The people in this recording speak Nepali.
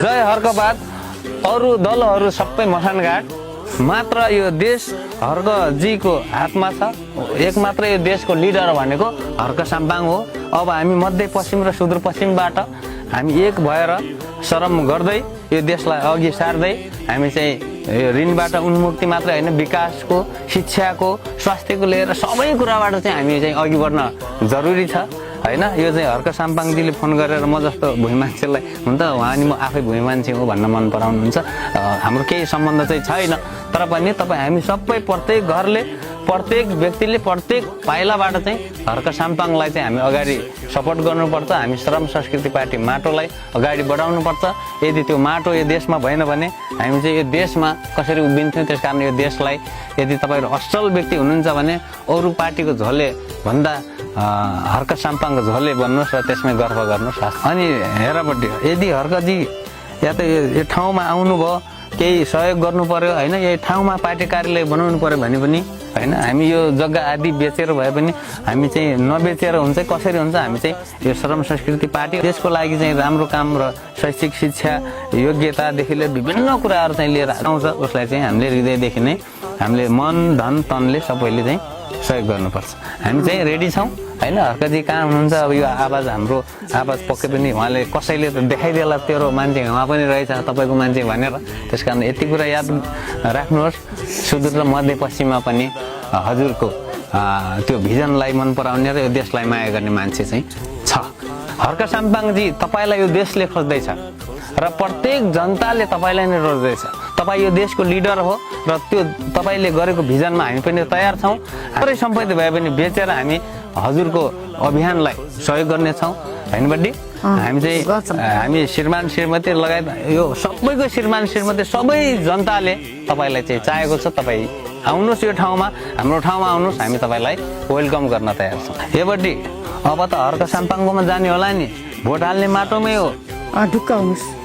जय हर्कबाद अरू दलहरू सबै मसानघाट मात्र यो देश हर्कजीको हातमा छ। एक मात्र यो देशको लिडर भनेको हर्क साम्पाङ हो। अब हामी मध्यपश्चिम र सुदूरपश्चिमबाट हामी एक भएर श्रम गर्दै यो देशलाई अघि सार्दै हामी चाहिँ यो ऋणबाट उन्मुक्ति मात्रै होइन, विकासको, शिक्षाको, स्वास्थ्यको लिएर सबै कुराबाट चाहिँ हामी चाहिँ अघि बढ्न जरुरी छ हैन। यो चाहिँ हर्क साम्पाङजीले फोन गरेर म जस्तो भुइँ मान्छेलाई हुन त उहाँ नि म आफै भुइँ मान्छे हो भन्न मन पराउनुहुन्छ। हाम्रो केही सम्बन्ध चाहिँ छैन, तर पनि तपाईँ हामी सबै प्रत्येक घरले, प्रत्येक व्यक्तिले, प्रत्येक पाइलाबाट चाहिँ हर्क साम्पाङलाई चाहिँ हामी अगाडि सपोर्ट गर्नुपर्छ। हामी श्रम संस्कृति पार्टी माटोलाई अगाडि बढाउनुपर्छ। यदि त्यो माटो यो देशमा भएन भने हामी चाहिँ यो देशमा कसरी उभिन्थ्यौँ। त्यस कारण यो देशलाई यदि तपाईँहरू असल व्यक्ति हुनुहुन्छ भने अरू पार्टीको झोले भन्दा हर्क साम्पाङको झोले बन्नुहोस् र त्यसमै गर्व गर्नुहोस्। अनि हेरपट्टि यदि हर्कजी या त यो ठाउँमा आउनुभयो, केही सहयोग गर्नु पर्यो होइन, यही ठाउँमा पार्टी कार्यालय बनाउनु पर्यो भने पनि होइन, हामी यो जग्गा आदि बेचेर भए पनि हामी चाहिँ नबेचेर हुन्छ। कसरी हुन्छ, हामी चाहिँ यो श्रम संस्कृति पार्टी देशको लागि चाहिँ राम्रो काम र शैक्षिक शिक्षा योग्यतादेखि लिएर विभिन्न कुराहरू चाहिँ लिएर आउँछ। उसलाई चाहिँ हामीले हृदयदेखि नै हामीले मन धन तनले सबैले चाहिँ सहयोग गर्नुपर्छ। हामी चाहिँ रेडी छौँ होइन। हर्कजी कहाँ हुनुहुन्छ, अब यो आवाज, हाम्रो आवाज पक्कै पनि उहाँले कसैले त देखाइदिएला तेरो मान्छे उहाँ पनि रहेछ तपाईँको मान्छे भनेर। त्यस कारण यति कुरा याद राख्नुहोस्। सुदूर र मध्यपश्चिममा पनि हजुरको त्यो भिजनलाई मन पराउने र यो देशलाई माया गर्ने मान्छे चाहिँ छ। हर्क साम्पाङजी तपाईँलाई यो देशले खोज्दैछ र प्रत्येक जनताले तपाईँलाई नै रोज्दैछ। तपाईँ यो देशको लिडर हो र त्यो तपाईँले गरेको भिजनमा हामी पनि तयार छौँ। हाम्रै सम्पत्ति भए पनि बेचेर हामी हजुरको अभियानलाई सहयोग गर्नेछौँ होइन बड्डी। हामी चाहिँ हामी श्रीमान श्रीमती लगायत यो सबैको श्रीमान श्रीमती सबै जनताले तपाईँलाई चाहिँ चाहेको छ। तपाईँ आउनुहोस् यो ठाउँमा, हाम्रो ठाउँमा आउनुहोस्, हामी तपाईँलाई वेलकम गर्न तयार छौँ। यो बड्डी अब त हर्क साम्पाङकोमा जाने होला नि, भोट हाल्ने माटोमै हो। ढुक्क हुनुहोस्।